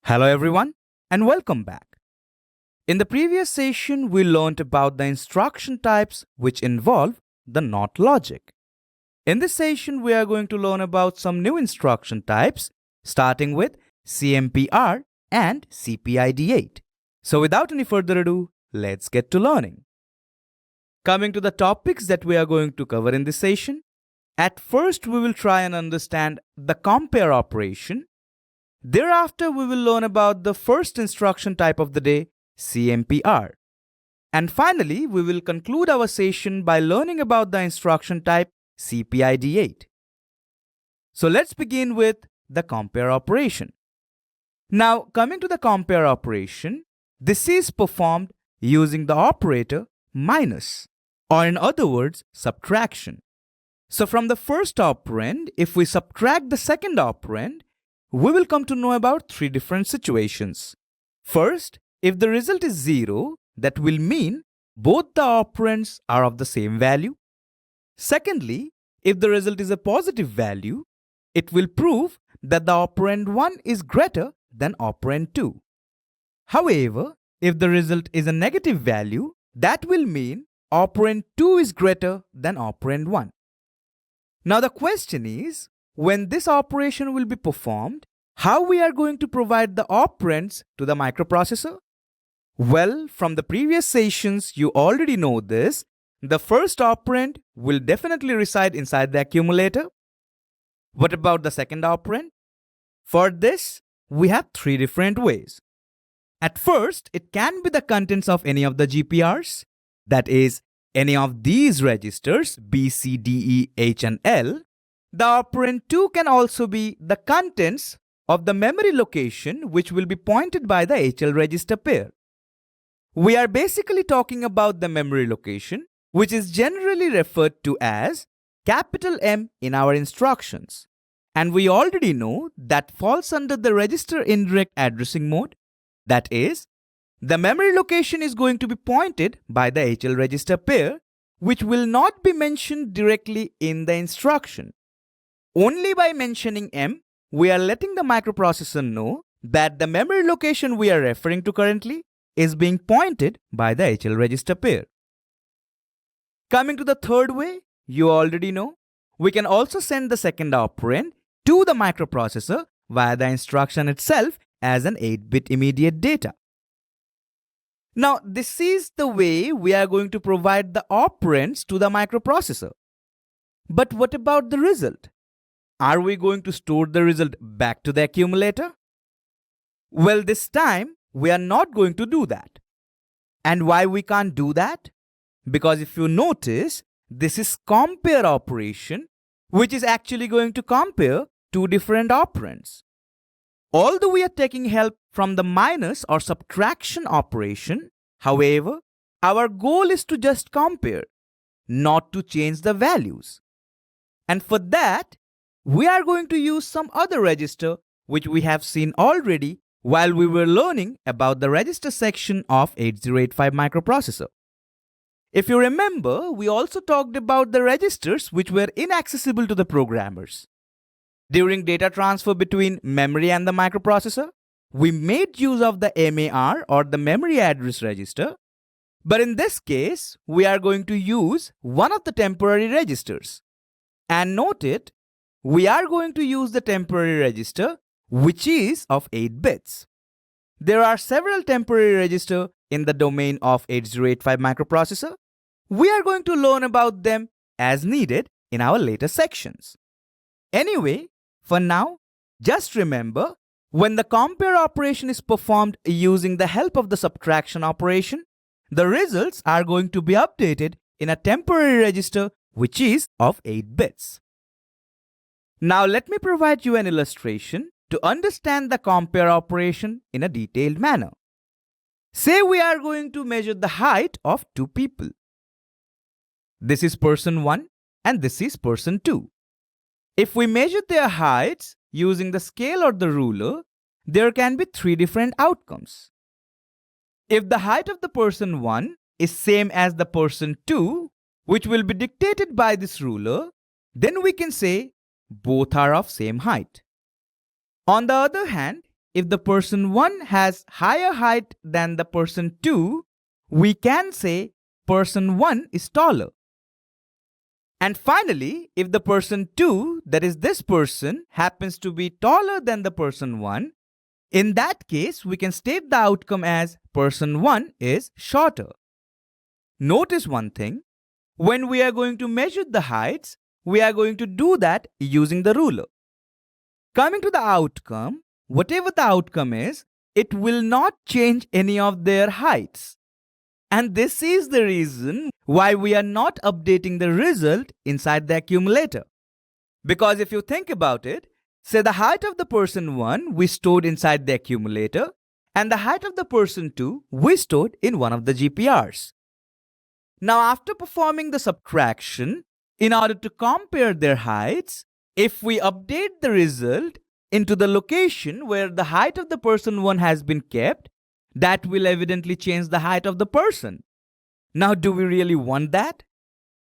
Hello everyone and welcome back. In the previous session, we learned about the instruction types which involve the NOT logic. In this session, we are going to learn about some new instruction types starting with CMP R and CPI 8. So without any further ado, let's get to learning. Coming to the topics that we are going to cover in this session, at first we will try and understand the compare operation. Thereafter, we will learn about the first instruction type of the day, CMP R. And finally, we will conclude our session by learning about the instruction type CPI 8. So let's begin with the compare operation. Now, coming to the compare operation, this is performed using the operator minus, or in other words, subtraction. So from the first operand, if we subtract the second operand, we will come to know about three different situations. First, if the result is 0, that will mean both the operands are of the same value. Secondly, if the result is a positive value, it will prove that the operand 1 is greater than operand 2. However, if the result is a negative value, that will mean operand 2 is greater than operand 1. Now the question is, when this operation will be performed, how we are going to provide the operands to the microprocessor? Well, from the previous sessions, you already know this. The first operand will definitely reside inside the accumulator. What about the second operand? For this, we have three different ways. At first, it can be the contents of any of the GPRs, that is, any of these registers B, C, D, E, H and L. The operand 2 can also be the contents of the memory location which will be pointed by the HL register pair. We are basically talking about the memory location, which is generally referred to as capital M in our instructions. And we already know that falls under the register indirect addressing mode. That is, the memory location is going to be pointed by the HL register pair, which will not be mentioned directly in the instruction. Only by mentioning M, we are letting the microprocessor know that the memory location we are referring to currently is being pointed by the HL register pair. Coming to the third way, you already know, we can also send the second operand to the microprocessor via the instruction itself as an 8-bit immediate data. Now, this is the way we are going to provide the operands to the microprocessor. But what about the result? Are we going to store the result back to the accumulator? Well, this time we are not going to do that. And why we can't do that? Because if you notice, this is compare operation, which is actually going to compare two different operands. Although we are taking help from the minus or subtraction operation, however, our goal is to just compare, not to change the values. And for that, we are going to use some other register which we have seen already while we were learning about the register section of 8085 microprocessor. If you remember, we also talked about the registers which were inaccessible to the programmers. During data transfer between memory and the microprocessor, we made use of the MAR or the memory address register. But in this case, we are going to use one of the temporary registers. And note it, we are going to use the temporary register which is of 8 bits. There are several temporary registers in the domain of 8085 microprocessor. We are going to learn about them as needed in our later sections. Anyway, for now, just remember, when the compare operation is performed using the help of the subtraction operation, the results are going to be updated in a temporary register which is of 8 bits. Now let me provide you an illustration to understand the compare operation in a detailed manner. Say we are going to measure the height of two people. This is person 1 and this is person 2. If we measure their heights using the scale or the ruler, there can be three different outcomes. If the height of the person 1 is same as the person 2, which will be dictated by this ruler, then we can say both are of same height. On the other hand, if the person 1 has higher height than the person 2, we can say person 1 is taller. And finally, if the person 2, that is this person, happens to be taller than the person 1, in that case, we can state the outcome as person 1 is shorter. Notice one thing, when we are going to measure the heights, we are going to do that using the ruler. Coming to the outcome, whatever the outcome is, it will not change any of their heights. And this is the reason why we are not updating the result inside the accumulator. Because if you think about it, say the height of the person 1 we stored inside the accumulator, and the height of the person 2 we stored in one of the GPRs. Now after performing the subtraction, in order to compare their heights, if we update the result into the location where the height of the person 1 has been kept, that will evidently change the height of the person. Now, do we really want that?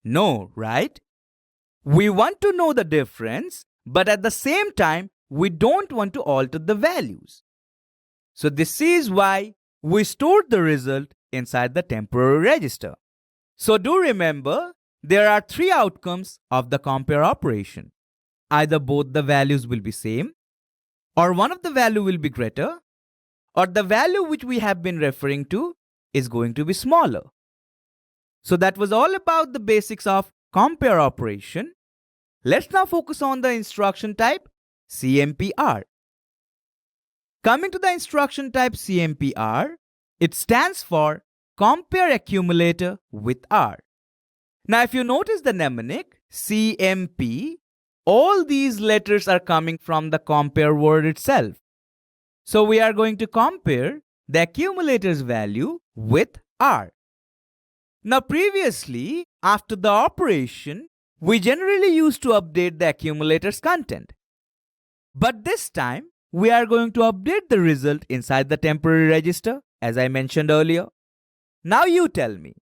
No, right? We want to know the difference, but at the same time, we don't want to alter the values. So this is why we stored the result inside the temporary register. So do remember, there are 3 outcomes of the compare operation. Either both the values will be same, or one of the value will be greater, or the value which we have been referring to is going to be smaller. So that was all about the basics of compare operation. Let's now focus on the instruction type CMP R. Coming to the instruction type CMP R, it stands for compare accumulator with R. Now if you notice the mnemonic CMP, all these letters are coming from the compare word itself. So we are going to compare the accumulator's value with R. Now previously, after the operation, we generally used to update the accumulator's content. But this time, we are going to update the result inside the temporary register, as I mentioned earlier. Now you tell me,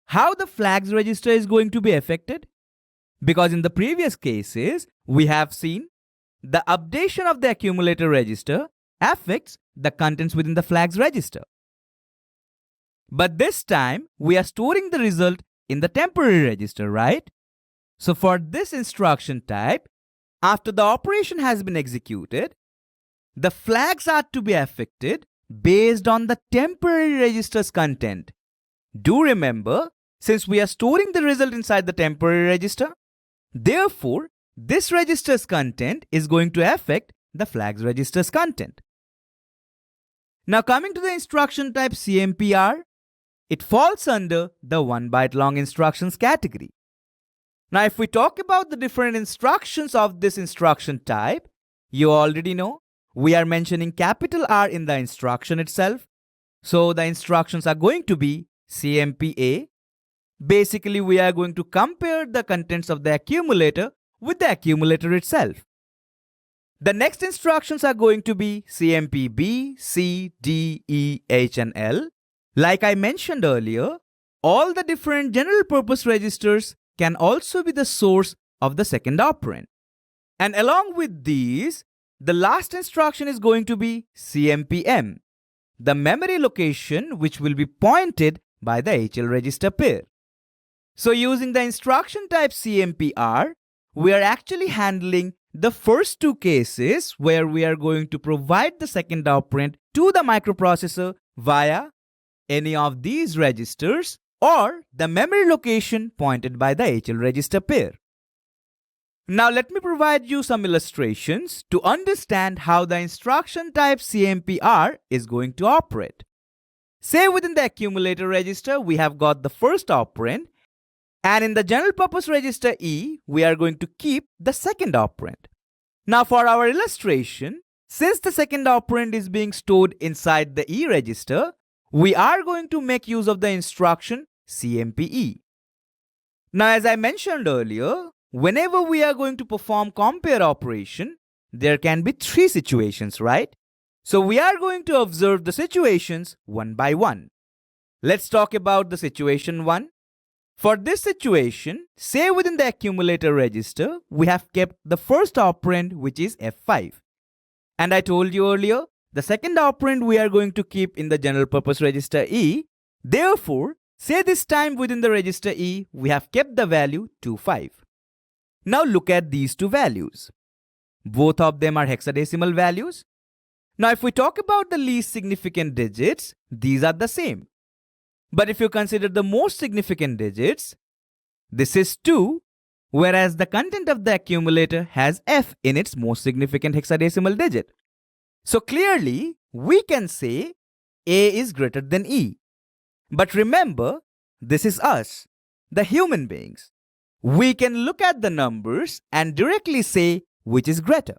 how the flags register is going to be affected? Because in the previous cases, we have seen the updation of the accumulator register affects the contents within the flags register. But this time, we are storing the result in the temporary register, right? So for this instruction type, after the operation has been executed, the flags are to be affected based on the temporary register's content. Do remember, since we are storing the result inside the temporary register, therefore, this register's content is going to affect the flags register's content. Now coming to the instruction type CMP R, it falls under the 1 byte long instructions category. Now if we talk about the different instructions of this instruction type, you already know we are mentioning capital R in the instruction itself. So the instructions are going to be CMP A. Basically, we are going to compare the contents of the accumulator with the accumulator itself. The next instructions are going to be CMP B, C, D, E, H, and L. Like I mentioned earlier, all the different general purpose registers can also be the source of the second operand. And along with these, the last instruction is going to be CMP M, the memory location which will be pointed by the HL register pair. So using the instruction type CMP R, we are actually handling the first 2 cases where we are going to provide the second operand to the microprocessor via any of these registers or the memory location pointed by the HL register pair. Now let me provide you some illustrations to understand how the instruction type CMP R is going to operate. Say within the accumulator register, we have got the first operand, and in the general purpose register E, we are going to keep the second operand. Now for our illustration, since the second operand is being stored inside the E register, we are going to make use of the instruction CMP E. Now as I mentioned earlier, whenever we are going to perform compare operation, there can be 3 situations, right? So we are going to observe the situations one by one. Let's talk about the situation 1. For this situation, say within the accumulator register, we have kept the first operand which is F5. And I told you earlier the second operand we are going to keep in the general purpose register E. Therefore, say this time within the register E, we have kept the value 25. Now look at these two values. Both of them are hexadecimal values. Now if we talk about the least significant digits, these are the same. But if you consider the most significant digits, this is 2, whereas the content of the accumulator has F in its most significant hexadecimal digit. So clearly, we can say A is greater than E. But remember, this is us, the human beings. We can look at the numbers and directly say which is greater,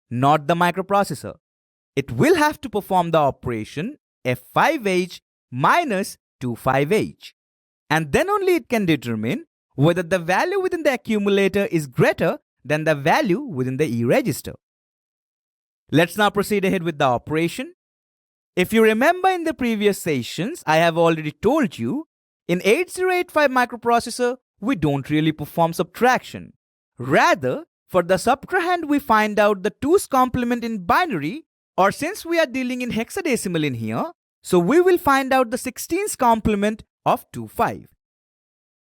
not the microprocessor. It will have to perform the operation F5H minus 25H. And then only it can determine whether the value within the accumulator is greater than the value within the E register. Let's now proceed ahead with the operation. If you remember in the previous sessions, I have already told you, in 8085 microprocessor, we don't really perform subtraction. Rather, for the subtrahend, we find out the 2's complement in binary, or since we are dealing in hexadecimal in here, so we will find out the 16's complement of 25.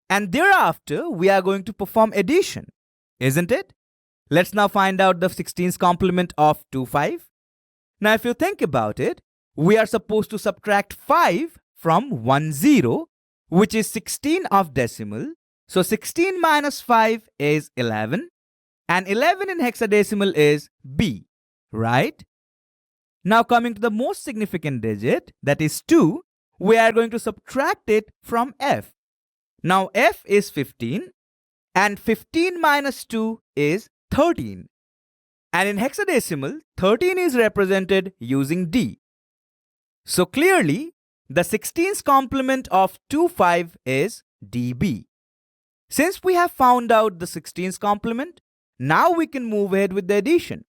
And thereafter, we are going to perform addition, isn't it? Let's now find out the 16's complement of 25. Now, if you think about it, we are supposed to subtract 5 from 10, which is 16 of decimal. So 16 minus 5 is 11. And 11 in hexadecimal is B, right? Now coming to the most significant digit, that is 2, we are going to subtract it from F. Now F is 15 and 15 minus 2 is 13. And in hexadecimal, 13 is represented using D. So clearly, the 16's complement of 25 is dB. Since we have found out the 16's complement, now we can move ahead with the addition.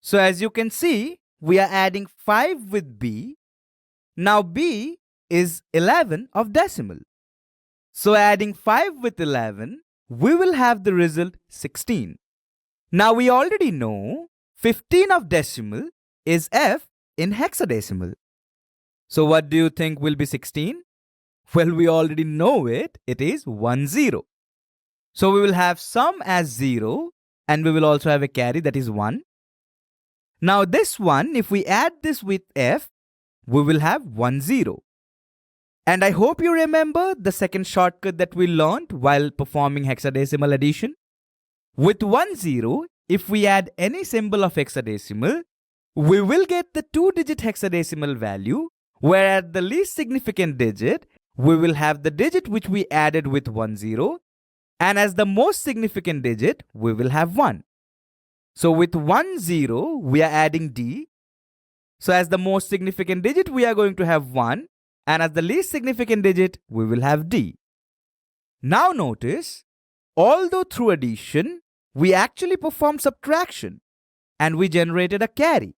So as you can see, we are adding 5 with B. Now B is 11 of decimal. So adding 5 with 11, we will have the result 16. Now we already know 15 of decimal is F in hexadecimal. So what do you think will be 16? Well, we already know it. It is 10. So we will have sum as 0 and we will also have a carry, that is 1. Now this one, if we add this with F, we will have 10. And I hope you remember the second shortcut that we learned while performing hexadecimal addition. With 10, if we add any symbol of hexadecimal, we will get the 2-digit hexadecimal value, where at the least significant digit, we will have the digit which we added with 10, and as the most significant digit, we will have 1. So with 10, we are adding D. So as the most significant digit, we are going to have 1, and as the least significant digit, we will have D. Now notice, although through addition, we actually performed subtraction, and we generated a carry.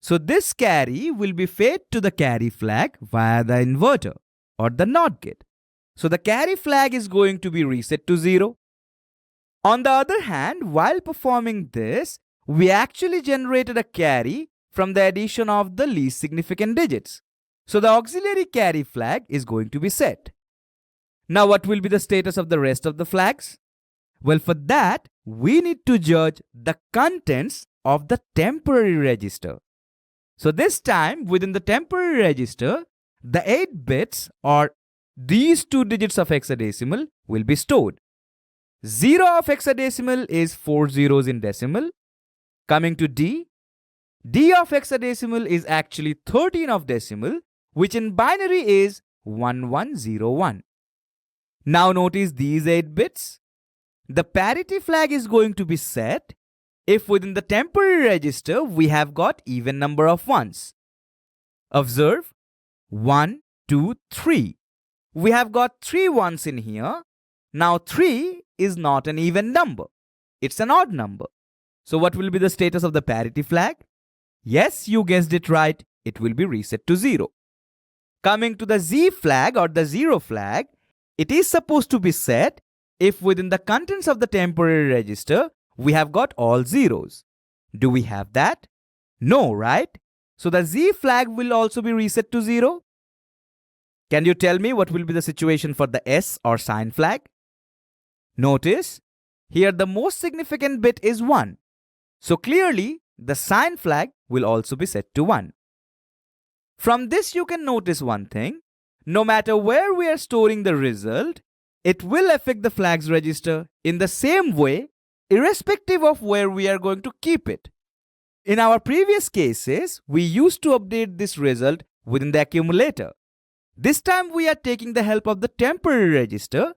So this carry will be fed to the carry flag via the inverter or the NOT gate. So the carry flag is going to be reset to 0. On the other hand, while performing this, we actually generated a carry from the addition of the least significant digits. So the auxiliary carry flag is going to be set. Now what will be the status of the rest of the flags? Well, for that, we need to judge the contents of the temporary register. So this time, within the temporary register, the 8 bits or these 2 digits of hexadecimal will be stored. 0 of hexadecimal is 4 zeros in decimal. Coming to D, D of hexadecimal is actually 13 of decimal, which in binary is 1101. Now notice these 8 bits. The parity flag is going to be set if within the temporary register we have got even number of ones. Observe 1, 2, 3. We have got 3 ones in here. Now 3 is not an even number. It's an odd number. So what will be the status of the parity flag? Yes, you guessed it right. It will be reset to 0. Coming to the Z flag or the 0 flag, it is supposed to be set if within the contents of the temporary register we have got all zeros. Do we have that? No, right? So the Z flag will also be reset to 0. Can you tell me what will be the situation for the S or sign flag? Notice, here the most significant bit is 1. So clearly, the sign flag will also be set to 1. From this you can notice one thing. No matter where we are storing the result, it will affect the flags register in the same way, irrespective of where we are going to keep it. In our previous cases, we used to update this result within the accumulator. This time we are taking the help of the temporary register.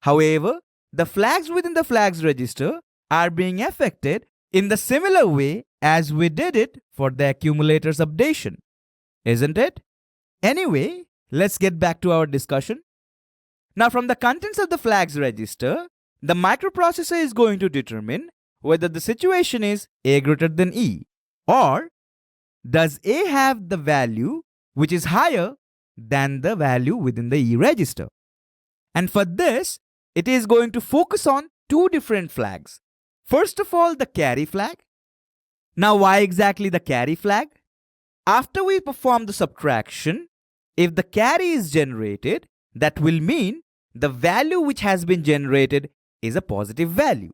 However, the flags within the flags register are being affected in the similar way as we did it for the accumulator's updation, isn't it? Anyway, let's get back to our discussion. Now, from the contents of the flags register, the microprocessor is going to determine whether the situation is A greater than E, or does A have the value which is higher than the value within the E register. And for this, it is going to focus on two different flags. First of all, the carry flag. Now, why exactly the carry flag? After we perform the subtraction, if the carry is generated, that will mean the value which has been generated is a positive value.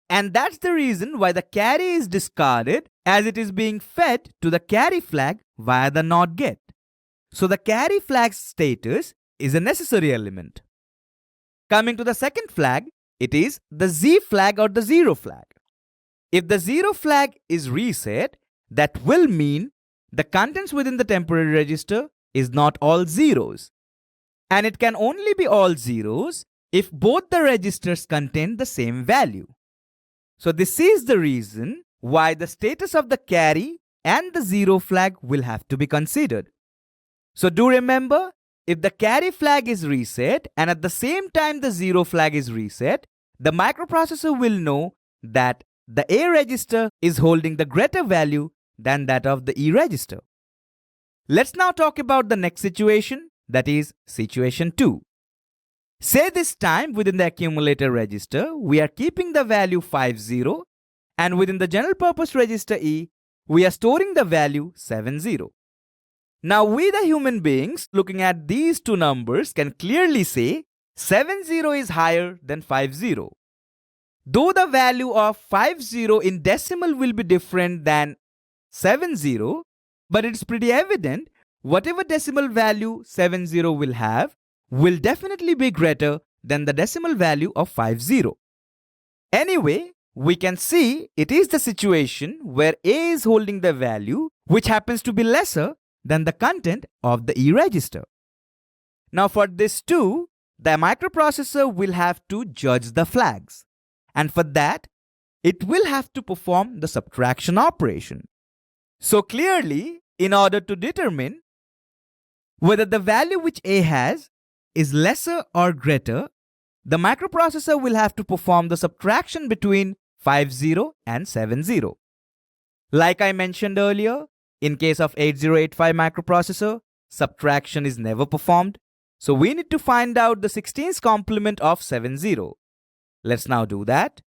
And that's the reason why the carry is discarded, as it is being fed to the carry flag via the NOT get. So the carry flag's status is a necessary element. Coming to the second flag, it is the Z flag or the 0 flag. If the 0 flag is reset, that will mean the contents within the temporary register is not all zeros. And it can only be all zeros if both the registers contain the same value. So this is the reason why the status of the carry and the 0 flag will have to be considered. So do remember, if the carry flag is reset and at the same time the 0 flag is reset, the microprocessor will know that the A register is holding the greater value than that of the E register. Let's now talk about the next situation, that is situation 2. Say this time within the accumulator register, we are keeping the value 50, and within the general purpose register E, we are storing the value 70. Now we the human beings looking at these two numbers can clearly say 70 is higher than 50. Though the value of 50 in decimal will be different than 70, but it's pretty evident whatever decimal value 70 will have will definitely be greater than the decimal value of 50. Anyway, we can see it is the situation where A is holding the value which happens to be lesser than the content of the E register. Now for this too, the microprocessor will have to judge the flags. And for that, it will have to perform the subtraction operation. So clearly, in order to determine whether the value which A has is lesser or greater, the microprocessor will have to perform the subtraction between 50 and 70. Like I mentioned earlier, in case of 8085 microprocessor, subtraction is never performed. So we need to find out the 16th complement of 70. Let's now do that.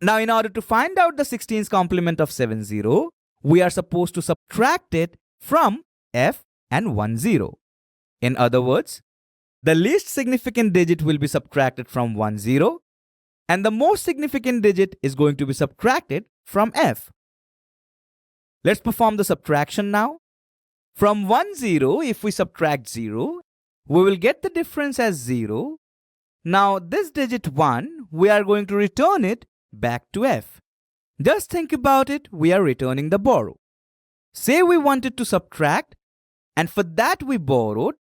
Now in order to find out the 16th complement of 70, we are supposed to subtract it from F and 10. In other words, the least significant digit will be subtracted from 10 and the most significant digit is going to be subtracted from F. Let's perform the subtraction now. From 10, if we subtract 0, we will get the difference as 0. Now this digit 1, we are going to return it back to F. Just think about it, we are returning the borrow. Say we wanted to subtract and for that we borrowed,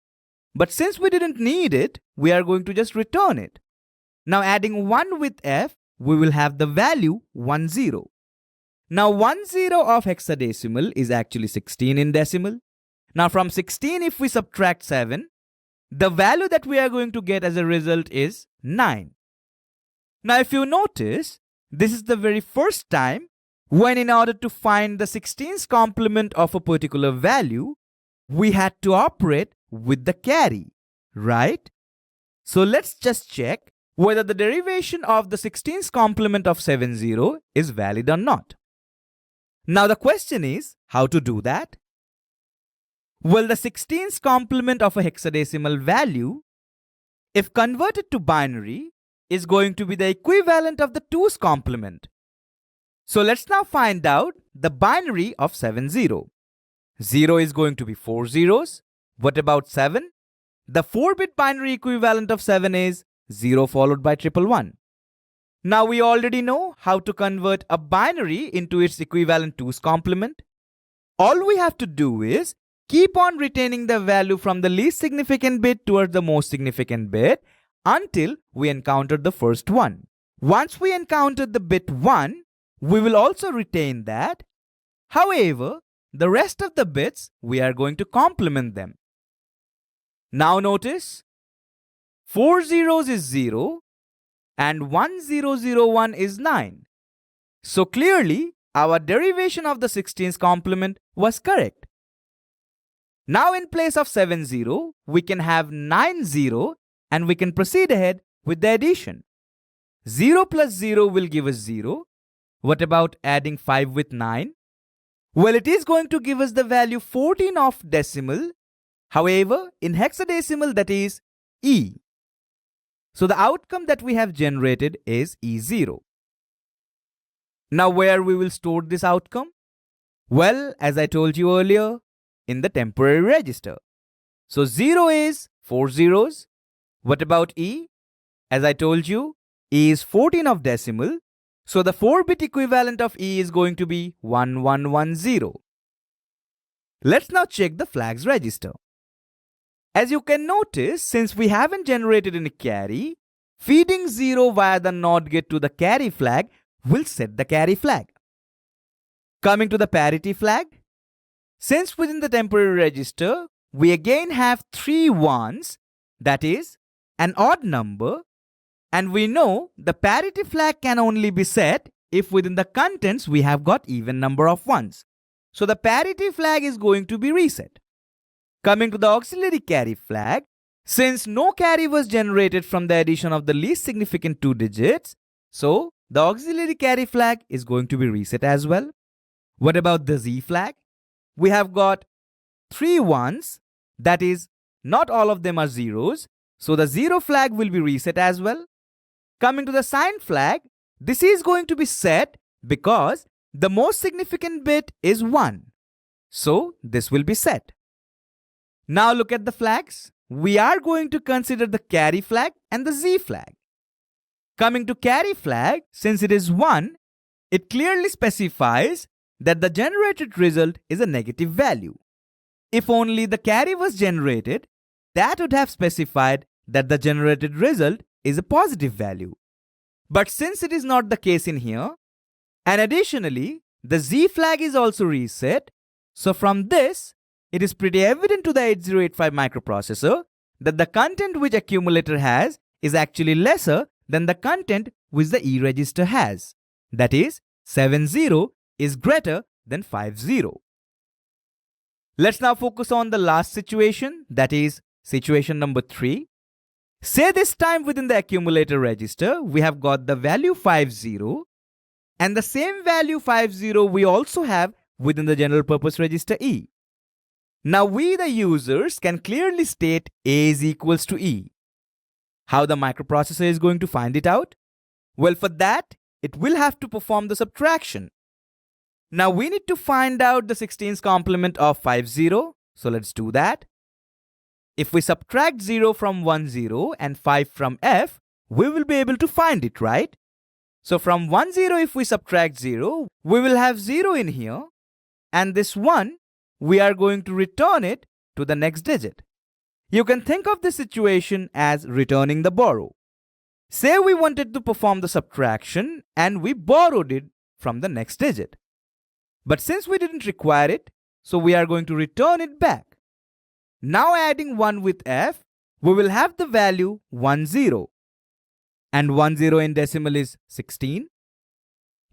but since we didn't need it, we are going to just return it. Now adding 1 with F, we will have the value 10. Now 10 of hexadecimal is actually 16 in decimal. Now from 16 if we subtract 7, the value that we are going to get as a result is 9. Now if you notice, this is the very first time when in order to find the 16th complement of a particular value, we had to operate with the carry, right? So let's just check whether the derivation of the 16th complement of 70 is valid or not. Now the question is how to do that. Well, the 16th complement of a hexadecimal value, if converted to binary, is going to be the equivalent of the 2's complement. So let's now find out the binary of 70. 0 is going to be 4 zeros. What about 7? The 4-bit binary equivalent of 7 is 0 followed by 111. Now we already know how to convert a binary into its equivalent 2's complement. All we have to do is keep on retaining the value from the least significant bit towards the most significant bit until we encounter the first one. Once we encounter the bit 1, we will also retain that. However, the rest of the bits, we are going to complement them. Now notice, 4 zeros is 0 and 1001 is 9. So clearly, our derivation of the 16th complement was correct. Now in place of 70, we can have 90 and we can proceed ahead with the addition. 0 plus 0 will give us 0. What about adding 5 with 9? Well, it is going to give us the value 14 of decimal. However, in hexadecimal, that is E. So the outcome that we have generated is E0. Now where we will store this outcome? Well, as I told you earlier, in the temporary register. So 0 is 4 zeros. What about E? As I told you, E is 14 of decimal. So the 4-bit equivalent of E is going to be 1110. Let's now check the flags register. As you can notice, since we haven't generated any carry, feeding 0 via the NOT gate to the carry flag will set the carry flag. Coming to the parity flag, since within the temporary register, we again have 3 ones, that is, an odd number, and we know the parity flag can only be set if within the contents we have got even number of ones. So the parity flag is going to be reset. Coming to the auxiliary carry flag, since no carry was generated from the addition of the least significant 2 digits, so the auxiliary carry flag is going to be reset as well. What about the Z flag? We have got 3 ones, that is, not all of them are zeros, so the 0 flag will be reset as well. Coming to the sign flag, this is going to be set because the most significant bit is 1. So this will be set. Now look at the flags. We are going to consider the carry flag and the Z flag. Coming to carry flag, since it is 1, it clearly specifies that the generated result is a negative value. If only the carry was generated, that would have specified that the generated result is a positive value. But since it is not the case in here, and additionally, the Z flag is also reset, so from this, it is pretty evident to the 8085 microprocessor that the content which accumulator has is actually lesser than the content which the E register has. That is, 70 is greater than 50. Let's now focus on the last situation, that is situation number 3. Say this time within the accumulator register, we have got the value 50 and the same value 50 we also have within the general purpose register E. Now we the users can clearly state A is equals to E. How the microprocessor is going to find it out? Well, for that, it will have to perform the subtraction. Now we need to find out the 16th complement of 50, so let's do that. If we subtract 0 from 10 and 5 from F, we will be able to find it, right? So from 10 if we subtract 0, we will have 0 in here, and this 1, we are going to return it to the next digit. You can think of this situation as returning the borrow. Say we wanted to perform the subtraction and we borrowed it from the next digit. But since we didn't require it, so we are going to return it back. Now adding 1 with F, we will have the value 10. And 10 in decimal is 16.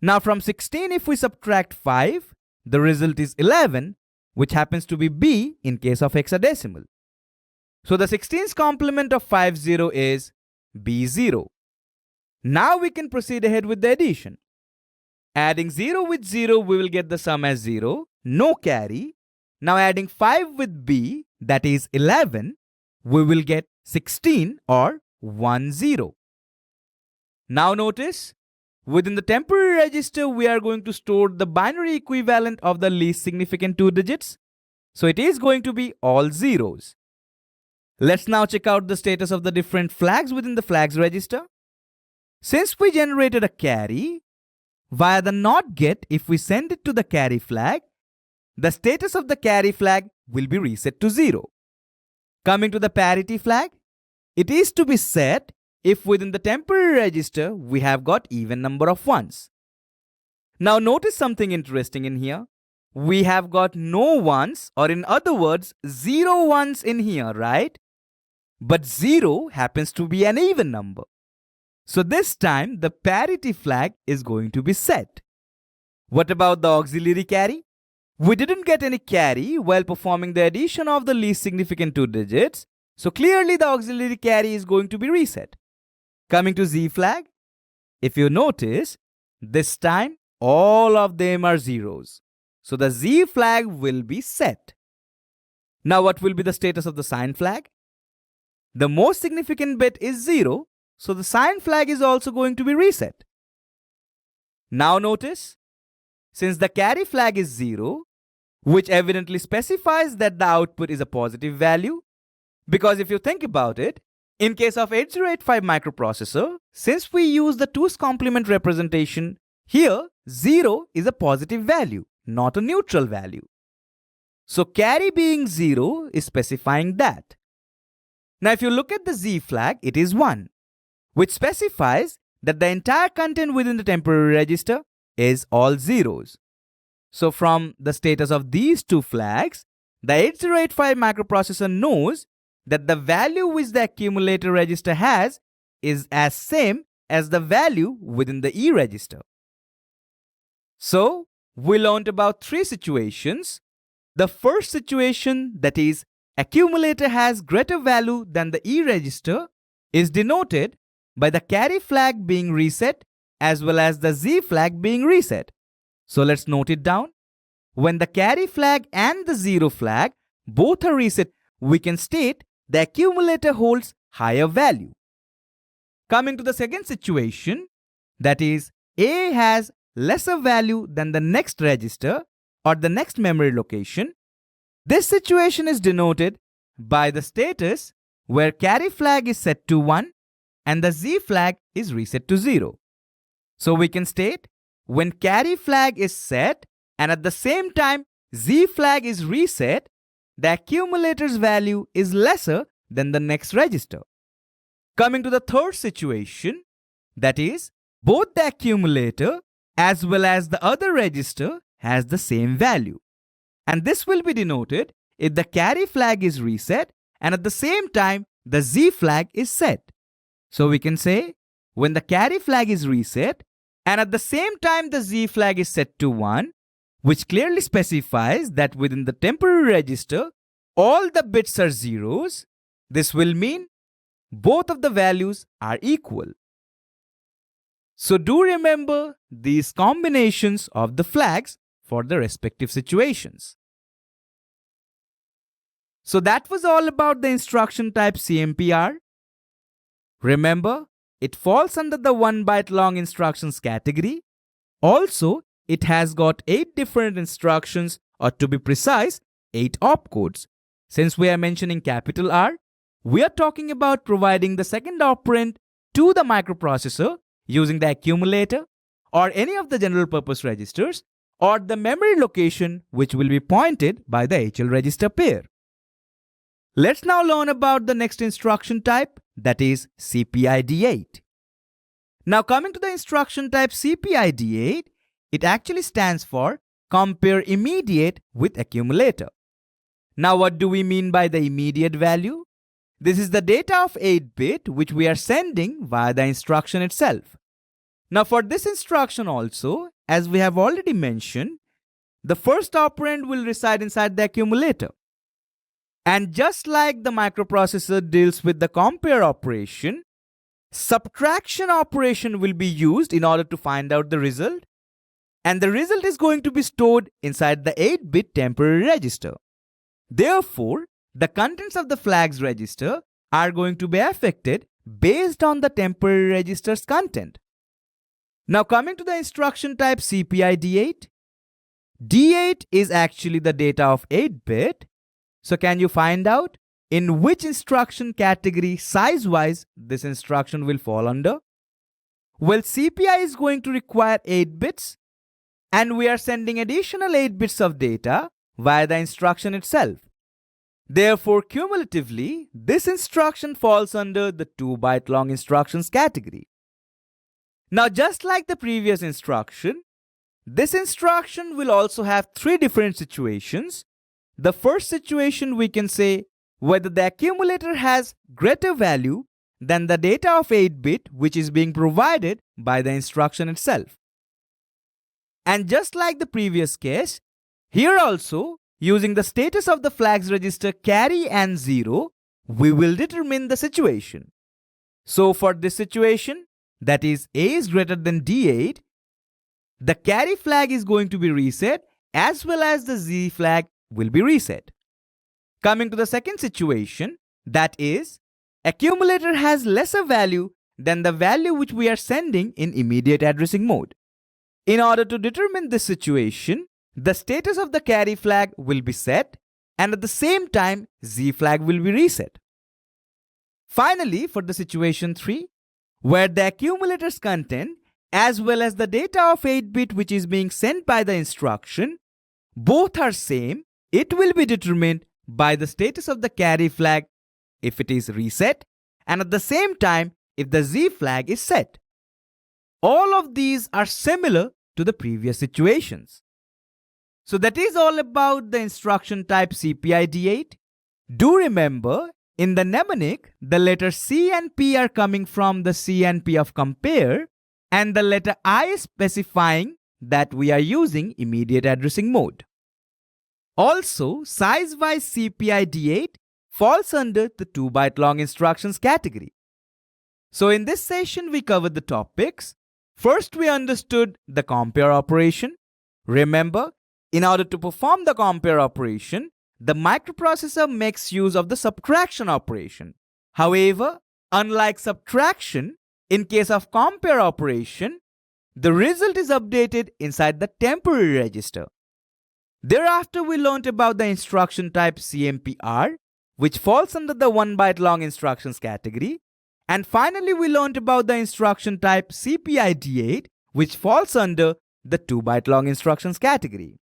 Now from 16 if we subtract 5, the result is 11, which happens to be B in case of hexadecimal. So the 16th complement of 50 is B0. Now we can proceed ahead with the addition. Adding 0 with 0, we will get the sum as 0, no carry. Now adding 5 with B, that is 11, we will get 16 or 10. Now notice, within the temporary register, we are going to store the binary equivalent of the least significant 2 digits. So it is going to be all zeros. Let's now check out the status of the different flags within the flags register. Since we generated a carry, via the NOT get, if we send it to the carry flag, the status of the carry flag will be reset to 0. Coming to the parity flag, it is to be set if within the temporary register we have got even number of ones. Now notice something interesting in here. We have got no ones, or in other words, 0 ones in here, right? But 0 happens to be an even number. So this time the parity flag is going to be set. What about the auxiliary carry? We didn't get any carry while performing the addition of the least significant 2 digits, so clearly the auxiliary carry is going to be reset. Coming to Z flag, if you notice, this time all of them are zeros. So the Z flag will be set. Now what will be the status of the sign flag? The most significant bit is 0, so the sign flag is also going to be reset. Now notice, since the carry flag is 0, which evidently specifies that the output is a positive value, because if you think about it, in case of 8085 microprocessor, since we use the 2's complement representation, here 0 is a positive value, not a neutral value. So carry being 0 is specifying that. Now if you look at the Z flag, it is 1, which specifies that the entire content within the temporary register is all zeros. So from the status of these 2 flags, the 8085 microprocessor knows that the value which the accumulator register has is as same as the value within the E register. So we learned about 3 situations. The first situation, that is, accumulator has greater value than the E register, is denoted by the carry flag being reset as well as the Z flag being reset. So let's note it down. When the carry flag and the 0 flag both are reset, we can state the accumulator holds higher value. Coming to the second situation, that is, A has lesser value than the next register or the next memory location. This situation is denoted by the status where carry flag is set to 1 and the Z flag is reset to 0. So we can state when carry flag is set and at the same time Z flag is reset, the accumulator's value is lesser than the next register. Coming to the third situation, that is, both the accumulator as well as the other register has the same value. And this will be denoted if the carry flag is reset and at the same time the Z flag is set. So we can say when the carry flag is reset and at the same time the Z flag is set to 1, which clearly specifies that within the temporary register all the bits are zeros, this will mean both of the values are equal. So do remember these combinations of the flags for the respective situations. So that was all about the instruction type CMP R. Remember, it falls under the 1 byte long instructions category. Also, it has got 8 different instructions, or to be precise, 8 opcodes. Since we are mentioning capital R, we are talking about providing the second operand to the microprocessor using the accumulator or any of the general purpose registers or the memory location which will be pointed by the HL register pair. Let's now learn about the next instruction type, that is CPI D8. Now coming to the instruction type CPI D8, it actually stands for compare immediate with accumulator. Now what do we mean by the immediate value? This is the data of 8-bit which we are sending via the instruction itself. Now for this instruction also, as we have already mentioned, the first operand will reside inside the accumulator. And just like the microprocessor deals with the compare operation, subtraction operation will be used in order to find out the result. And the result is going to be stored inside the 8-bit temporary register. Therefore, the contents of the flags register are going to be affected based on the temporary register's content. Now coming to the instruction type CPI D8. D8 is actually the data of 8-bit. So can you find out in which instruction category size-wise this instruction will fall under? Well, CPI is going to require 8 bits and we are sending additional 8 bits of data via the instruction itself. Therefore, cumulatively, this instruction falls under the 2-byte long instructions category. Now, just like the previous instruction, this instruction will also have 3 different situations. The first situation we can say whether the accumulator has greater value than the data of 8-bit which is being provided by the instruction itself. And just like the previous case, here also using the status of the flags register carry and 0, we will determine the situation. So for this situation, that is A is greater than D8, the carry flag is going to be reset as well as the Z flag will be reset. Coming to the second situation, that is accumulator has lesser value than the value which we are sending in immediate addressing mode. In order to determine this situation, the status of the carry flag will be set and at the same time Z flag will be reset. Finally, for the situation 3, where the accumulator's content as well as the data of 8-bit which is being sent by the instruction, both are same, it will be determined by the status of the carry flag if it is reset and at the same time if the Z flag is set. All of these are similar to the previous situations. So that is all about the instruction type CPI D8. Do remember, in the mnemonic, the letter C and P are coming from the C and P of compare and the letter I is specifying that we are using immediate addressing mode. Also, size-wise CPI D8 falls under the 2-byte long instructions category. So in this session, we covered the topics. First, we understood the compare operation. Remember, in order to perform the compare operation, the microprocessor makes use of the subtraction operation. However, unlike subtraction, in case of compare operation, the result is updated inside the temporary register. Thereafter, we learnt about the instruction type CMP R, which falls under the 1-byte long instructions category. And finally, we learnt about the instruction type CPI D8, which falls under the 2-byte long instructions category.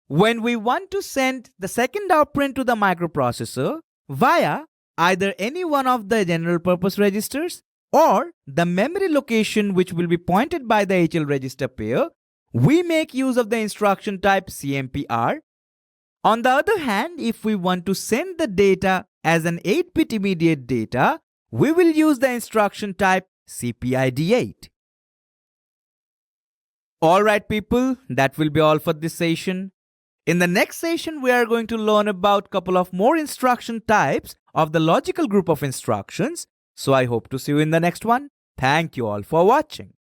When we want to send the second operand to the microprocessor via either any one of the general purpose registers or the memory location which will be pointed by the HL register pair, we make use of the instruction type CMP R. On the other hand, if we want to send the data as an 8-bit immediate data, we will use the instruction type CPI D8. Alright people, that will be all for this session. In the next session, we are going to learn about a couple of more instruction types of the logical group of instructions. So I hope to see you in the next one. Thank you all for watching.